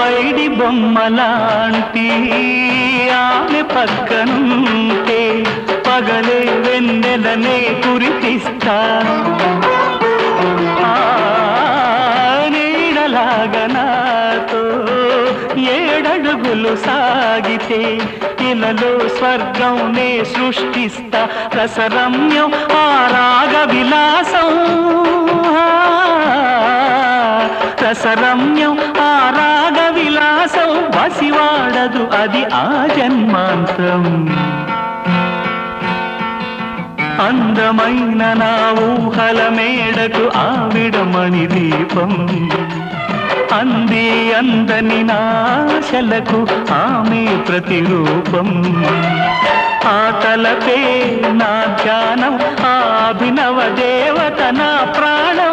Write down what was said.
పైడి బొమ్మలాంటి ఆమె పక్కనుంటే పగలే వెన్నెలనే కురిపిస్తా నీడలాగా నాతో ఏడడుగులు సాగితే ఇలలో స్వర్గంనే సృష్టిస్తా రసరమ్యం ఆ రాగ విలాసం రసరమ్యం ఆ రాగ విలాసం వసివాడదు అది ఆ జన్మాంతం అందమైన నా ఊహల మేడకు ఆవిడమణి దీపం అంది అందని నాశలకు ఆమె ప్రతిరూపం ఆ తలపే నా ధ్యానం ఆ అభినవ దేవత నా ప్రాణం